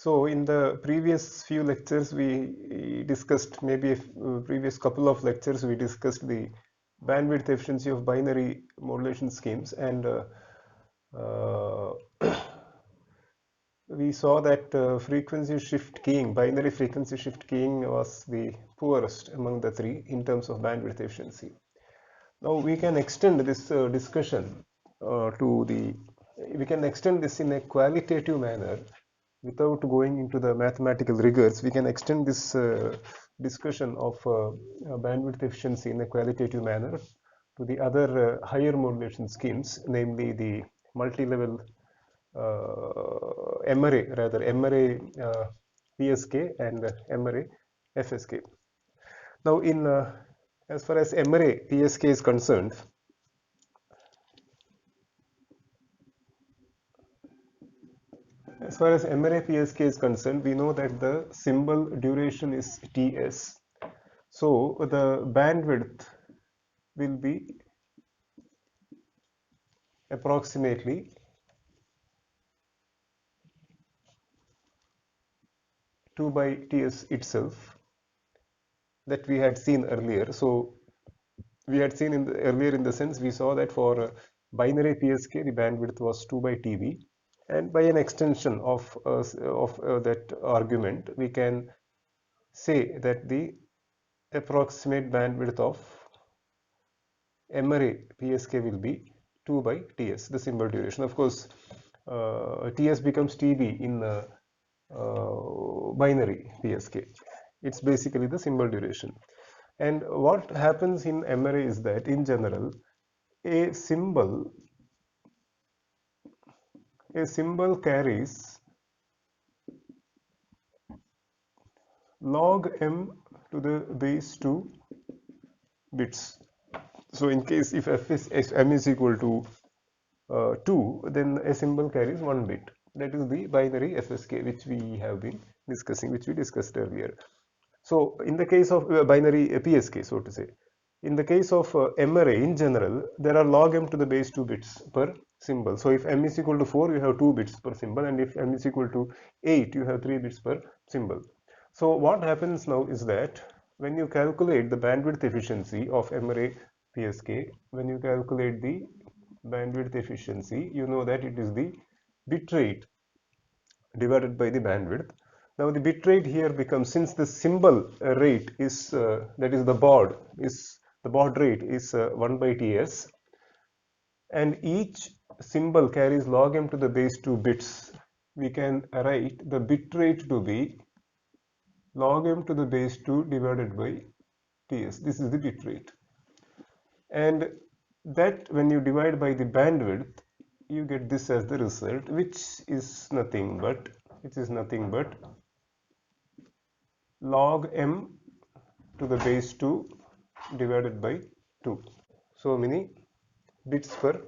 So in the previous few lectures we discussed, maybe a previous couple of lectures we discussed the bandwidth efficiency of binary modulation schemes, and uh, we saw that frequency shift keying, binary frequency shift keying was the poorest among the three in terms of bandwidth efficiency. Now we can extend this discussion we can extend this in a qualitative manner without going into the mathematical rigors. We can extend this discussion of bandwidth efficiency in a qualitative manner to the other higher modulation schemes, namely the multi-level M-ary, M-ary Psk and M-ary Fsk. Now, as far as M-ary Psk is concerned, we know that the symbol duration is Ts. So the bandwidth will be approximately two by Ts itself, that we had seen earlier. So we had seen earlier in the sense we saw that for binary Psk the bandwidth was 2 by Tb, and by an extension of that argument we can say that the approximate bandwidth of M-ary Psk will be 2 by Ts, the symbol duration. Of course, Ts becomes Tb in binary Psk. It's basically the symbol duration. And what happens in M-ary is that in general a symbol carries log m to the base 2 bits. So in case if m is equal to 2, then a symbol carries 1 bit. That is the binary Fsk, which we have been discussing, which we discussed earlier. So in the case of binary Psk, so to say, in the case of M-ary in general, there are log m to the base 2 bits per symbol. So if m is equal to 4, you have 2 bits per symbol, and if m is equal to 8, you have 3 bits per symbol. So what happens now is that when you calculate the bandwidth efficiency of M-ary Psk, when you calculate the bandwidth efficiency, you know that it is the bit rate divided by the bandwidth. Now the bit rate here becomes, since the symbol rate is that is the baud rate is 1 by Ts, and each symbol carries log m to the base 2 bits, we can write the bit rate to be log m to the base 2 divided by Ts. This is the bit rate, and that when you divide by the bandwidth, you get this as the result, which is nothing but log m to the base 2 divided by 2. So many bits per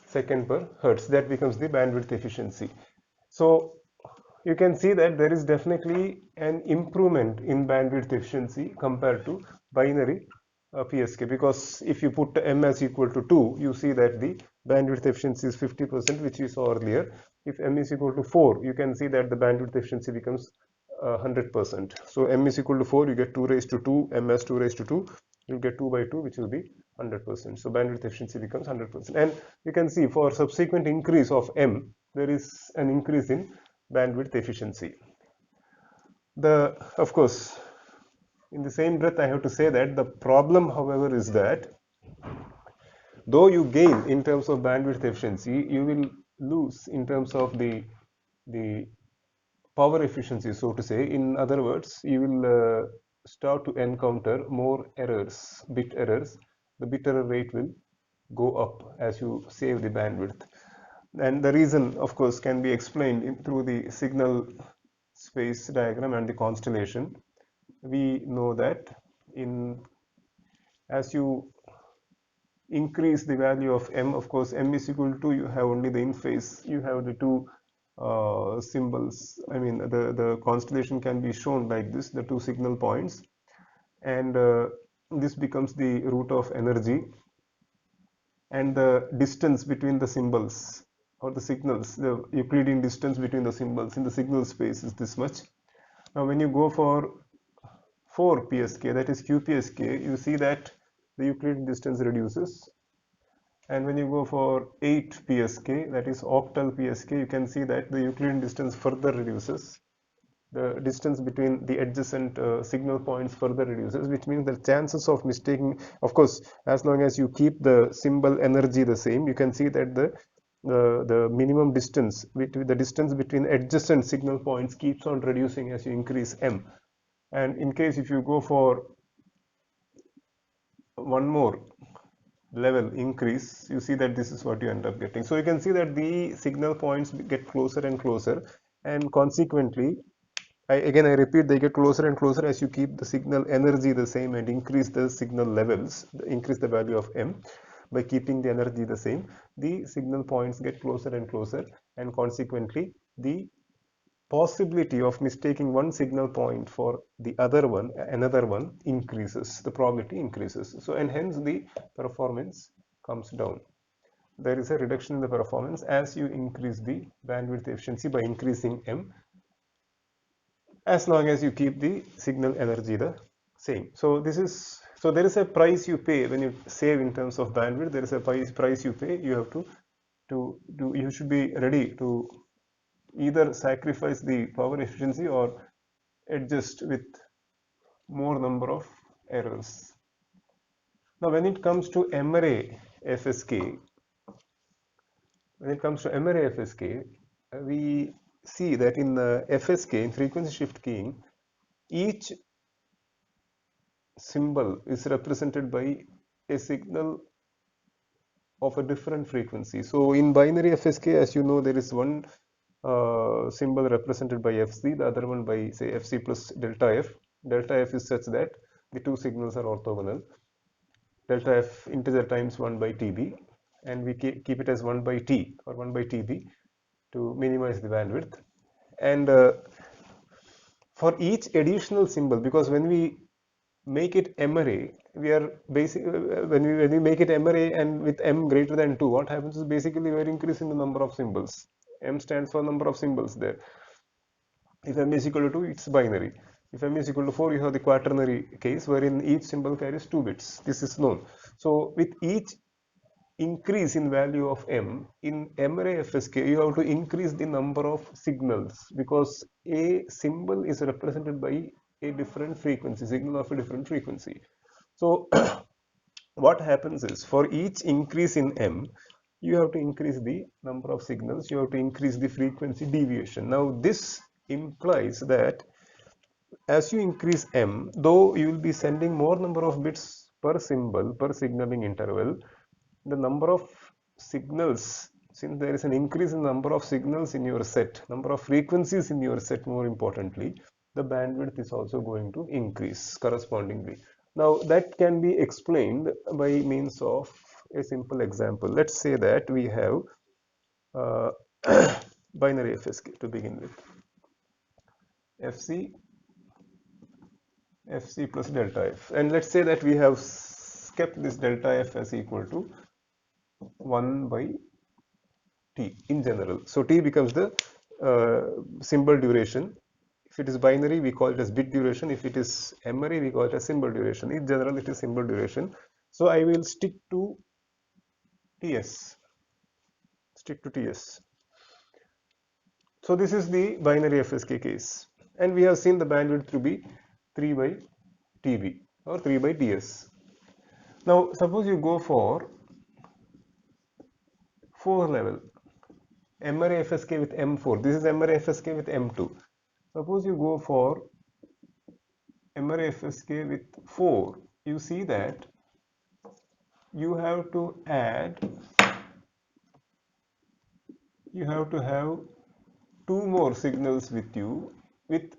second per hertz. That becomes the bandwidth efficiency. So you can see that there is definitely an improvement in bandwidth efficiency compared to binary Psk, because if you put m as equal to 2, you see that the bandwidth efficiency is 50%, which we saw earlier. If m is equal to 4, you can see that the bandwidth efficiency becomes 100%. So m is equal to 4, you get 2 raised to 2, m as 2 raised to 2, you get 2 by 2, which will be 100%. So bandwidth efficiency becomes 100%. And you can see for subsequent increase of m, there is an increase in bandwidth efficiency. Of course, in the same breath, I have to say that the problem, however, is that though you gain in terms of bandwidth efficiency, you will lose in terms of the power efficiency, so to say. In other words, you will start to encounter more errors, bit errors. The bit error rate will go up as you save the bandwidth. And the reason, of course, can be explained through the signal space diagram and the constellation. We know that as you increase the value of m, of course, m is equal to 2, you have only the in phase, you have the two symbols. I mean, the constellation can be shown like this, the two signal points, and this becomes the root of energy, and the distance between the symbols or the signals, the Euclidean distance between the symbols in the signal space is this much. Now when you go for 4 PSK, that is QPSK, you see that the Euclidean distance reduces. And when you go for 8 PSK, that is octal PSK, you can see that the Euclidean distance further reduces. The distance between the adjacent signal points further reduces, which means the chances of mistaking, of course, as long as you keep the symbol energy the same, you can see that the minimum distance, the distance between adjacent signal points keeps on reducing as you increase m. And in case if you go for one more level increase, you see that this is what you end up getting. So you can see that the signal points get closer and closer, and consequently, again I repeat, they get closer and closer as you keep the signal energy the same and increase the signal levels, increase the value of m. By keeping the energy the same, the signal points get closer and closer, and consequently the possibility of mistaking one signal point for the another one increases, the probability increases. So, and hence the performance comes down. There is a reduction in the performance as you increase the bandwidth efficiency by increasing m, as long as you keep the signal energy the same. So there is a price you pay when you save in terms of bandwidth. There is a price you pay. You have you should be ready to either sacrifice the power efficiency or adjust with more number of errors. Now when it comes to Mra Fsk, we see that in FSK, in frequency shift keying, each symbol is represented by a signal of a different frequency. So in binary FSK, as you know, there is one symbol represented by Fc, the other one by say Fc plus delta F. Delta F is such that the two signals are orthogonal. Delta F integer times 1 by Tb, and we keep it as 1 by T or 1 by Tb to minimize the bandwidth. And for each additional symbol, because when we make it M-ary, we are when we make it M-ary and with m greater than 2, what happens is basically we are increasing the number of symbols. M stands for number of symbols there. If m is equal to 2, it's binary. If m is equal to 4, you have the quaternary case wherein each symbol carries 2 bits. This is known. So with each increase in value of m in Mra Fsk, you have to increase the number of signals, because a symbol is represented by a different frequency, signal of a different frequency. So what happens is, for each increase in m, you have to increase the number of signals, you have to increase the frequency deviation. Now this implies that as you increase m, though you will be sending more number of bits per symbol per signaling interval, the number of signals, since there is an increase in number of signals in your set, number of frequencies in your set, more importantly, the bandwidth is also going to increase correspondingly. Now that can be explained by means of a simple example. Let's say that we have binary FSK to begin with. FC plus delta F, and let's say that we have kept this delta F as equal to 1 by T in general. So T becomes the symbol duration. If it is binary, we call it as bit duration. If it is M-ary, we call it as symbol duration. In general, it is symbol duration. So I will stick to TS. So this is the binary FSK case, and we have seen the bandwidth to be 3 by TB or 3 by TS. Now suppose you go for 4 level M-ary Fsk with M4. This is M-ary Fsk with M2. Suppose you go for M-ary Fsk with 4. You see that you have to have 2 more signals with you with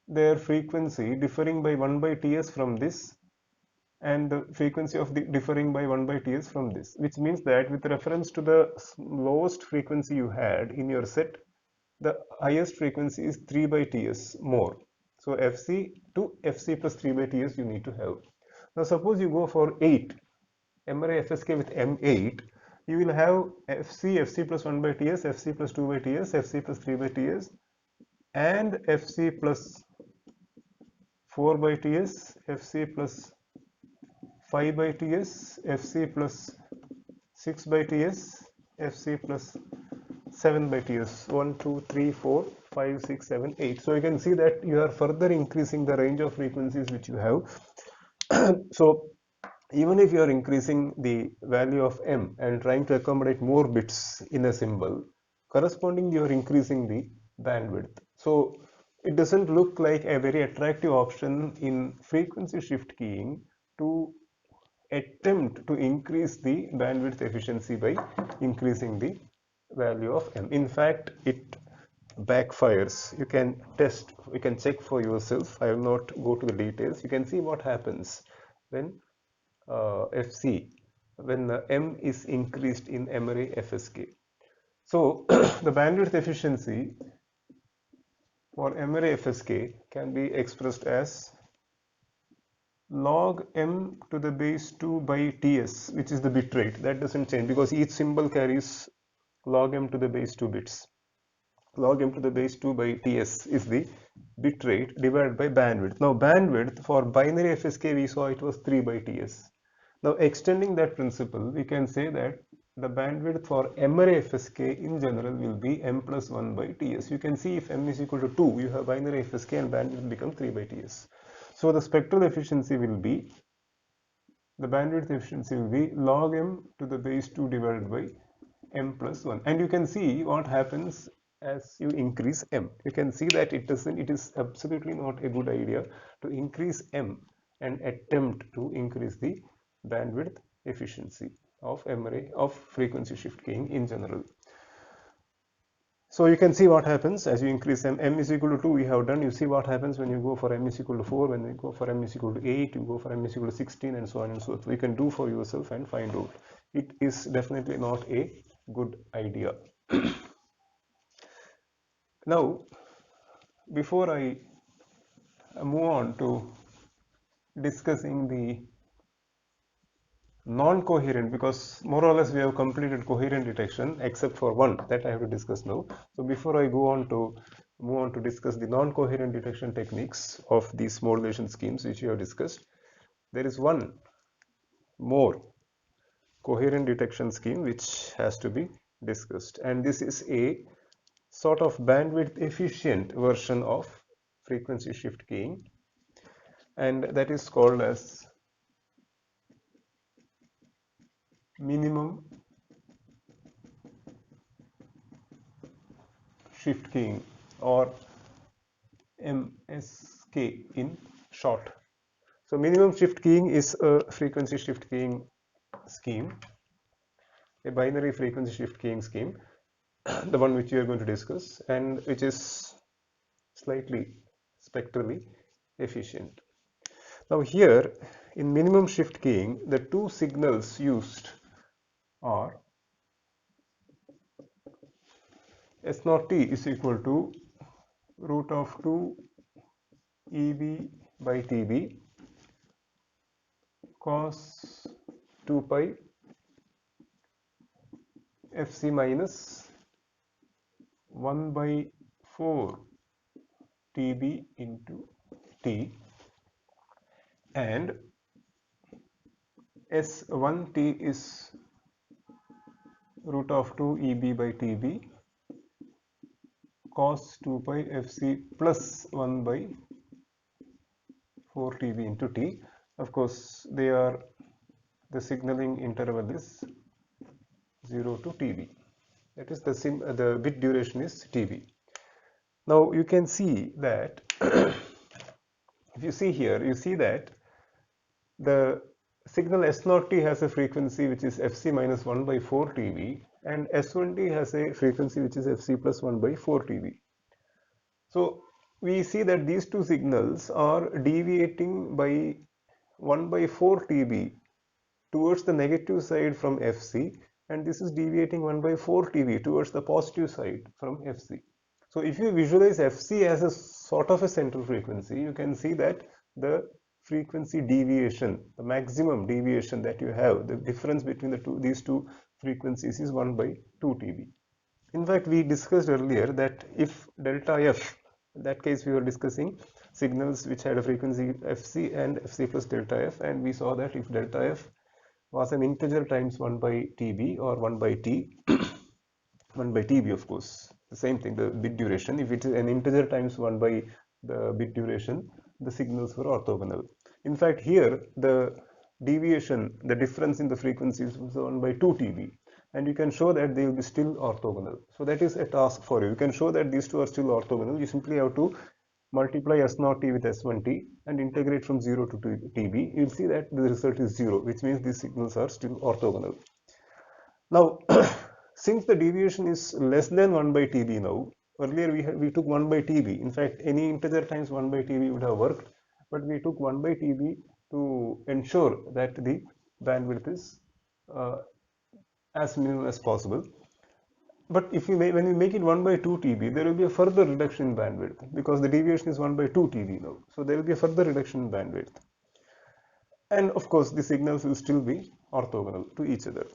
their frequency differing by 1 by Ts from this, and the frequency of the differing by 1 by Ts from this, which means that with reference to the lowest frequency you had in your set, the highest frequency is 3 by Ts more. So Fc to Fc plus 3 by Ts you need to have. Now suppose you go for 8, M-ary Fsk with M8, you will have Fc plus 1 by Ts, Fc plus 2 by Ts, Fc plus 3 by Ts, and Fc plus 4 by Ts, Fc plus 5 by Ts, Fc plus 6 by Ts, Fc plus 7 by Ts, 1, 2, 3, 4, 5, 6, 7, 8. So you can see that you are further increasing the range of frequencies which you have. So even if you are increasing the value of m and trying to accommodate more bits in a symbol, corresponding you are increasing the bandwidth. So it doesn't look like a very attractive option in frequency shift keying to attempt to increase the bandwidth efficiency by increasing the value of m. In fact, it backfires. You can test, you can check for yourself. I will not go to the details. You can see what happens when Fc, when m is increased in M-ary Fsk. So the bandwidth efficiency for M-ary Fsk can be expressed as log m to the base 2 by Ts, which is the bit rate. That doesn't change because each symbol carries log m to the base 2 bits. Log m to the base 2 by Ts is the bit rate divided by bandwidth. Now bandwidth for binary Fsk we saw it was 3 by Ts. Now extending that principle, we can say that the bandwidth for M-ary Fsk in general will be m plus 1 by Ts. You can see if m is equal to 2, you have binary Fsk and bandwidth become 3 by Ts. So the spectral efficiency will be, the bandwidth efficiency will be log m to the base 2 divided by m plus 1. And you can see what happens as you increase m. You can see that it is absolutely not a good idea to increase m and attempt to increase the bandwidth efficiency of M-ary, of frequency shift keying in general. So you can see what happens as you increase m is equal to 2 we have done. You see what happens when you go for m is equal to 4, when you go for m is equal to 8, you go for m is equal to 16, and so on and so forth. You can do for yourself and find out. It is definitely not a good idea. Now, before I move on to discussing the non-coherent, because more or less we have completed coherent detection except for one that I have to discuss now. So before I move on to discuss the non-coherent detection techniques of these modulation schemes which we have discussed, there is one more coherent detection scheme which has to be discussed, and this is a sort of bandwidth efficient version of frequency shift keying, and that is called as minimum shift keying, or MSK in short. So minimum shift keying is a frequency shift keying scheme, a binary frequency shift keying scheme, the one which we are going to discuss, and which is slightly spectrally efficient. Now here in minimum shift keying, the two signals used are S0t is equal to root of 2 EB by TB cos 2 pi Fc minus 1 by 4 TB into T, and S1t is root of 2 EB by TB cos 2 pi Fc plus 1 by 4 TB into T. Of course, the signaling interval is 0 to TB. That is the bit duration is TB. Now you can see that if you see here, you see that the signal S0t has a frequency which is Fc minus 1 by 4 TB, and S1t has a frequency which is Fc plus 1 by 4 TB. So we see that these two signals are deviating by 1 by 4 TB towards the negative side from Fc, and this is deviating 1 by 4 TB towards the positive side from Fc. So if you visualize Fc as a sort of a central frequency, you can see that the frequency deviation, the maximum deviation that you have, the difference between these two frequencies is 1 by 2 TB. In fact, we discussed earlier that if delta f, in that case we were discussing signals which had a frequency fc and fc plus delta f, and we saw that if delta f was an integer times 1 by tb or 1 by t, 1 by tb of course, the same thing, the bit duration, if it is an integer times 1 by the bit duration, the signals were orthogonal. In fact, here the deviation, the difference in the frequencies was 1 by 2 TB, and you can show that they will be still orthogonal. So that is a task for you. You can show that these two are still orthogonal. You simply have to multiply S0t with S1t and integrate from 0 to TB. You will see that the result is 0, which means these signals are still orthogonal. Now, since the deviation is less than 1 by TB now, earlier we took 1 by TB. In fact, any integer times 1 by TB would have worked, but we took 1 by TB to ensure that the bandwidth is as minimal as possible. But if when we make it 1 by 2 TB, there will be a further reduction in bandwidth because the deviation is 1 by 2 TB now. So there will be a further reduction in bandwidth. And of course, the signals will still be orthogonal to each other.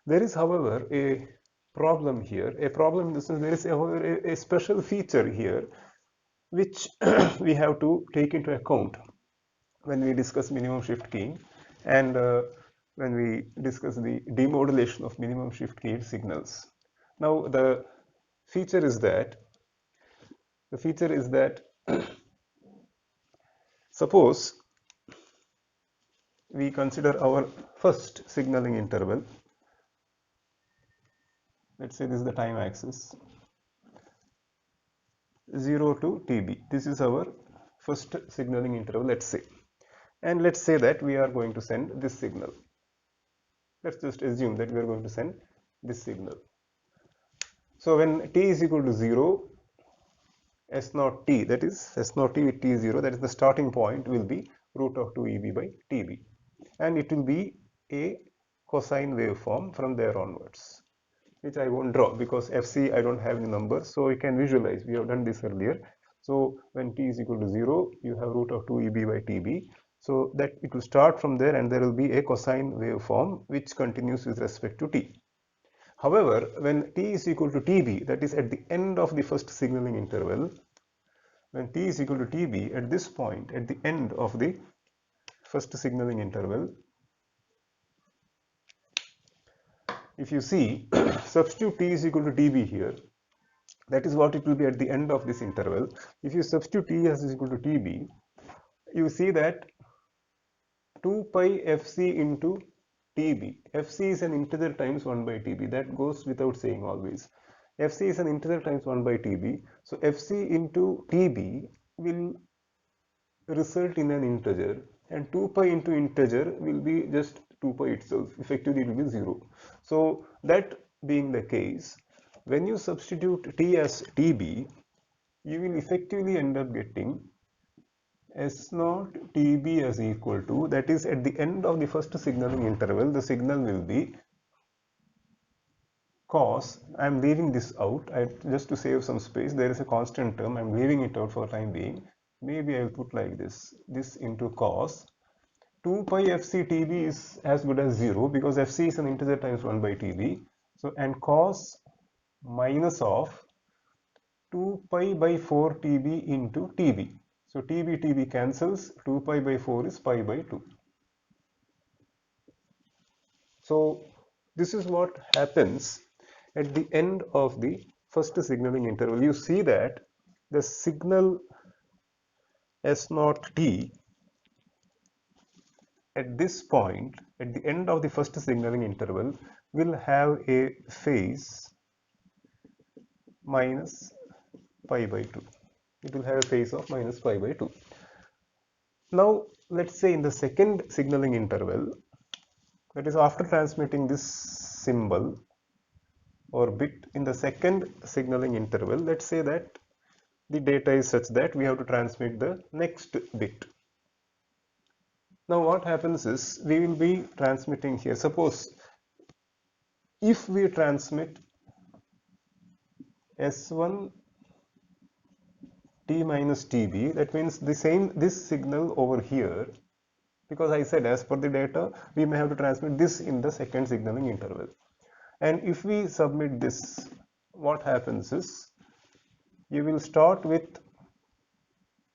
There is, however, a problem here. A problem in the sense there is, however, a special feature here which we have to take into account when we discuss minimum shift keying and when we discuss the demodulation of minimum shift keyed signals. Now the feature is that suppose we consider our first signaling interval. Let's say this is the time axis, 0 to TB. This is our first signaling interval, let's say. And let's say that we are going to send this signal. Let's just assume that we are going to send this signal. So when t is equal to 0, S0t, that is S0t with t0, that is the starting point, will be root of 2 EB by TB. And it will be a cosine waveform from there onwards, which I won't draw because Fc I don't have any number, so you can visualize. We have done this earlier. So when t is equal to 0, you have root of 2 EB by TB. So that it will start from there and there will be a cosine waveform which continues with respect to t. However, when t is equal to TB, that is at the end of the first signaling interval, when t is equal to TB, at this point, at the end of the first signaling interval, if you see, substitute t is equal to TB here, that is what it will be at the end of this interval. If you substitute t as is equal to TB, you see that 2 pi Fc into TB. Fc is an integer times 1 by TB. That goes without saying always. Fc is an integer times 1 by TB. So Fc into TB will result in an integer, and 2 pi into integer will be just 2 pi itself. Effectively it will be 0. So that being the case, when you substitute t as TB, you will effectively end up getting S0 TB as equal to, that is at the end of the first signaling interval, the signal will be cos, I am leaving this out, just to save some space, there is a constant term, I am leaving it out for the time being, maybe I will put like this into cos, 2 pi Fc TB is as good as 0 because Fc is an integer times 1 by TB, so and cos minus of 2 pi by 4 TB into TB. So TB cancels, 2 pi by 4 is pi by 2. So this is what happens at the end of the first signaling interval. You see that the signal S0t at this point, at the end of the first signaling interval, will have a phase minus pi by 2. It will have a phase of minus pi by 2. Now let's say in the second signaling interval, that is after transmitting this symbol or bit in the second signaling interval, let's say that the data is such that we have to transmit the next bit. Now what happens is we will be transmitting here, suppose if we transmit S1 t minus TB, that means the same, this signal over here, because I said as per the data we may have to transmit this in the second signaling interval. And if we submit this, what happens is you will start with,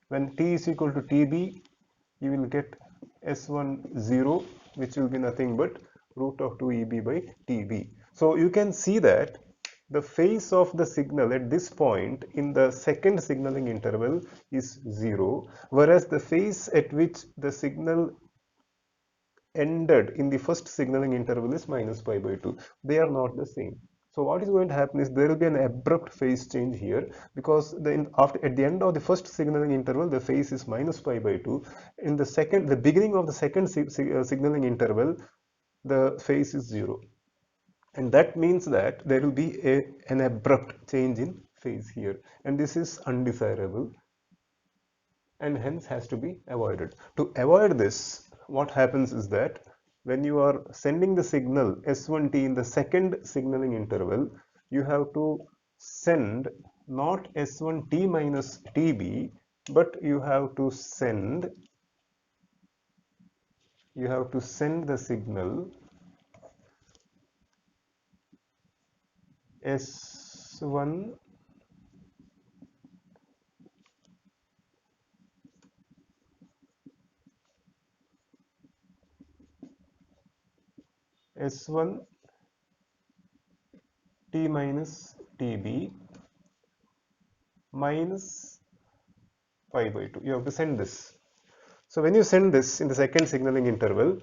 when t is equal to tb, you will get S10, which will be nothing but root of 2eb by tb. So you can see that the phase of the signal at this point in the second signaling interval is 0, whereas the phase at which the signal ended in the first signaling interval is minus pi by 2. They are not the same. So what is going to happen is there will be an abrupt phase change here, because at the end of the first signaling interval the phase is minus pi by 2. In the beginning of the second signaling interval, the phase is 0. And that means that there will be an abrupt change in phase here, and this is undesirable and hence has to be avoided. To avoid this, what happens is that when you are sending the signal S1t in the second signaling interval, you have to send not S1t minus tb, but you have to send the signal S1 S1 t minus tb minus pi by 2. You have to send this. So when you send this in the second signaling interval,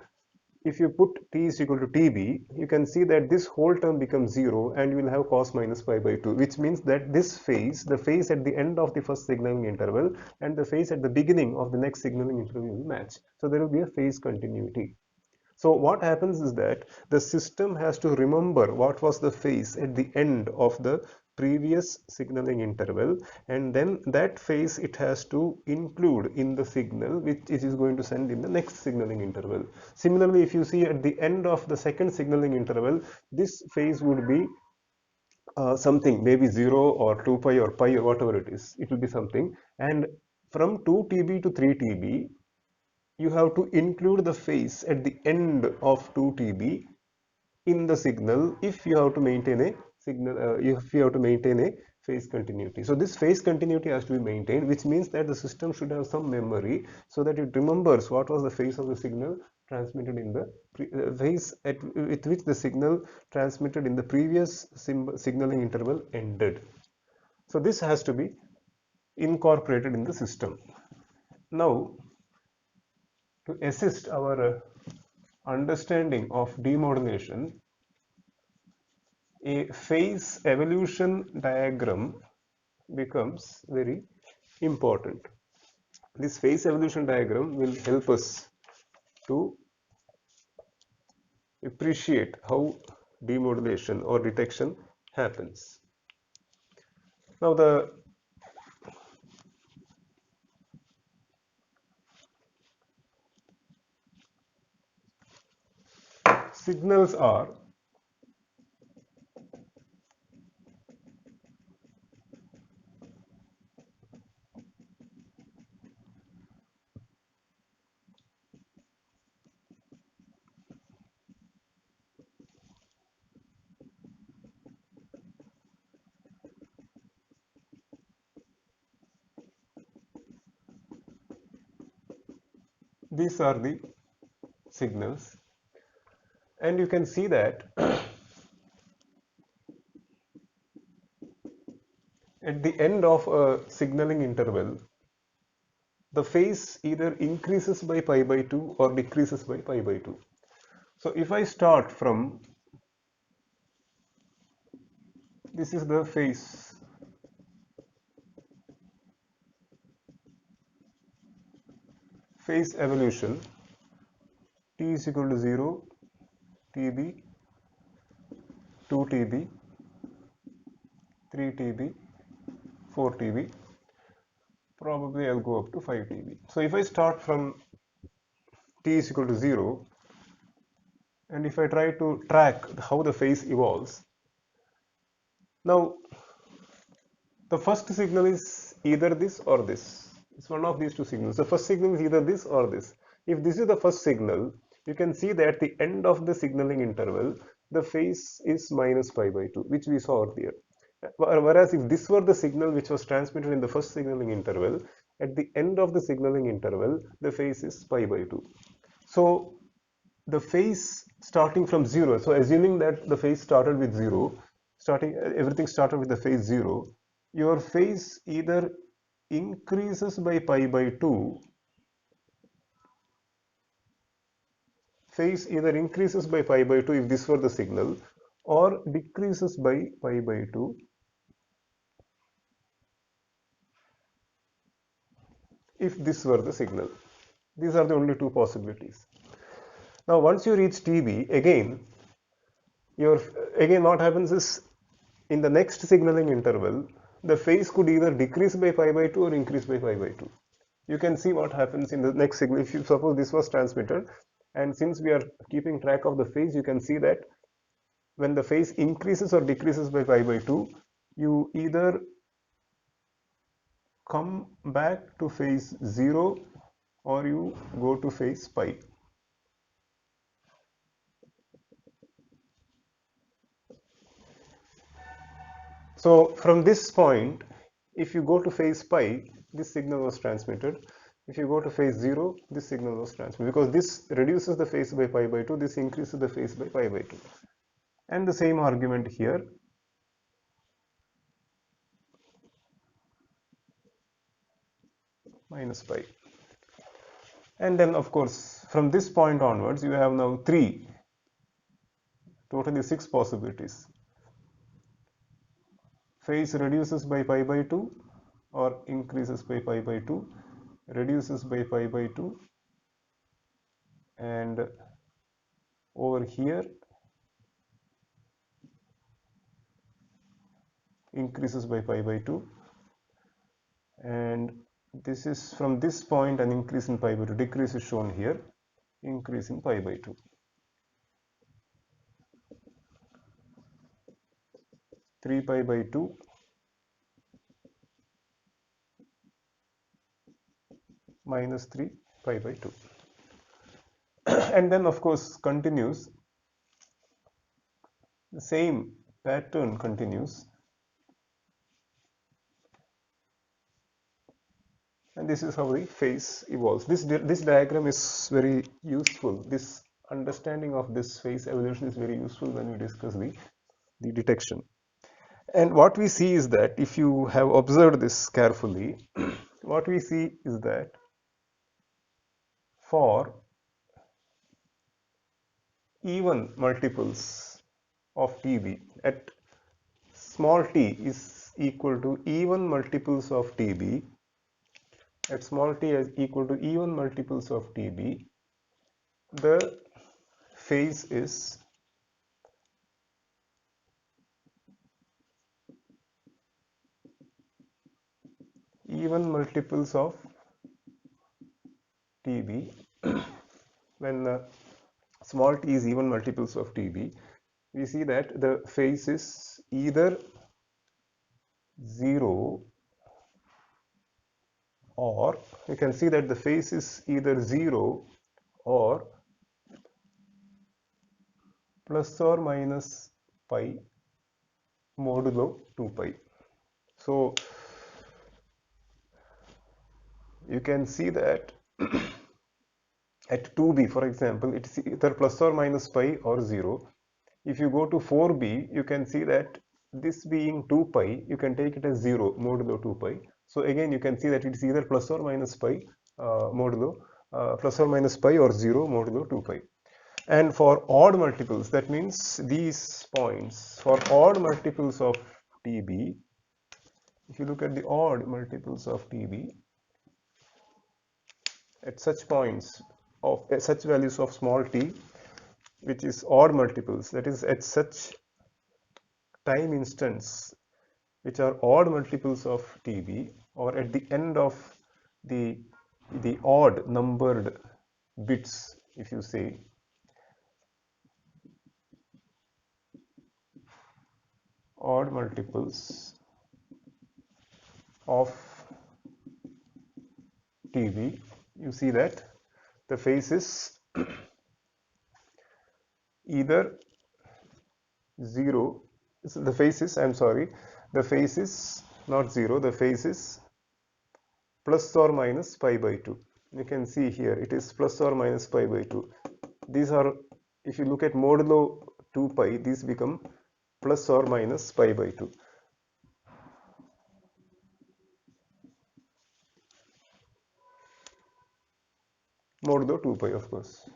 if you put t is equal to tb, you can see that this whole term becomes 0 and you will have cos minus pi by 2, which means that this phase, the phase at the end of the first signaling interval and the phase at the beginning of the next signaling interval will match. So there will be a phase continuity. So what happens is that the system has to remember what was the phase at the end of the previous signaling interval, and then that phase it has to include in the signal which it is going to send in the next signaling interval. Similarly, if you see at the end of the second signaling interval, this phase would be something, maybe 0 or 2 pi or pi or whatever it is, it will be something, and from 2 tb to 3 tb you have to include the phase at the end of 2 tb in the signal if you have to maintain a phase continuity. So this phase continuity has to be maintained, which means that the system should have some memory so that it remembers what was the phase of the signal transmitted in the phase with which the signal transmitted in the previous signaling interval ended. So this has to be incorporated in the system. Now, to assist our understanding of demodulation, a phase evolution diagram becomes very important. This phase evolution diagram will help us to appreciate how demodulation or detection happens. Now the signals are these are the signals, and you can see that at the end of a signaling interval, the phase either increases by pi by 2 or decreases by pi by 2. So if I start from, this is the phase evolution, t is equal to 0, tb, 2 tb, 3 tb, 4 tb, probably I'll go up to 5 tb. So if I start from t is equal to 0 and if I try to track how the phase evolves, now the first signal is either this or this. It's one of these two signals. The first signal is either this or this. If this is the first signal, you can see that at the end of the signaling interval, the phase is minus pi by 2, which we saw earlier. Whereas if this were the signal which was transmitted in the first signaling interval, at the end of the signaling interval, the phase is pi by 2. So the phase starting from 0, so assuming that the phase started with 0, everything started with the phase 0, your phase either increases by pi by 2, phase either increases by pi by 2 if this were the signal, or decreases by pi by 2 if this were the signal. These are the only two possibilities. Now once you reach TB, again what happens is, in the next signaling interval, the phase could either decrease by pi by 2 or increase by pi by 2. You can see what happens in the next signal. If you suppose this was transmitted, and since we are keeping track of the phase, you can see that when the phase increases or decreases by pi by 2, you either come back to phase 0 or you go to phase pi. So from this point, if you go to phase pi, this signal was transmitted. If you go to phase 0, this signal was transmitted, because this reduces the phase by pi by 2, this increases the phase by pi by 2. And the same argument here. Minus pi. And then of course, from this point onwards, you have now totally 6 possibilities. Phase reduces by pi by 2, or increases by pi by 2, reduces by pi by 2, and over here increases by pi by 2, and this is from this point an increase in pi by 2, decrease is shown here, increase in pi by 2. Three pi by 2 minus 3 pi by 2. And then of course continues, the same pattern continues, and this is how the phase evolves. This diagram is very useful. This understanding of this phase evolution is very useful when we discuss the detection. And what we see is that, if you have observed this carefully, what we see is that for even multiples of TB, at small t is equal to even multiples of TB, at small t is equal to even multiples of TB, the phase is even multiples of TB. When small t is even multiples of TB, we see that the phase is either 0, or you can see that the phase is either 0 or plus or minus pi modulo 2 pi. So you can see that at 2b, for example, it's either plus or minus pi or 0. If you go to 4b, you can see that this being 2 pi, you can take it as 0 modulo 2 pi. So again, you can see that it's either plus or minus pi plus or minus pi, or 0 modulo 2 pi. And for odd multiples, that means these points, for odd multiples of TB, if you look at the odd multiples of TB, at such points of such values of small t, which is odd multiples, that is at such time instants which are odd multiples of TB, or at the end of the odd numbered bits, if you say, odd multiples of TB, you see that the phase is either 0, so the phase is, I'm sorry, the phase is not 0, the phase is plus or minus pi by 2. You can see here it is plus or minus pi by 2. These are, if you look at modulo 2 pi, these become plus or minus pi by 2. Modulo 2 pi, of course.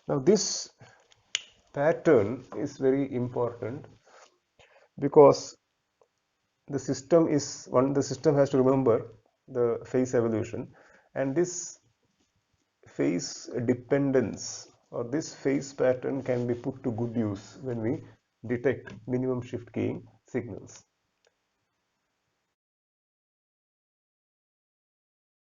Now this pattern is very important because the system has to remember the phase evolution, and this phase dependence or this phase pattern can be put to good use when we detect minimum shift keying signals.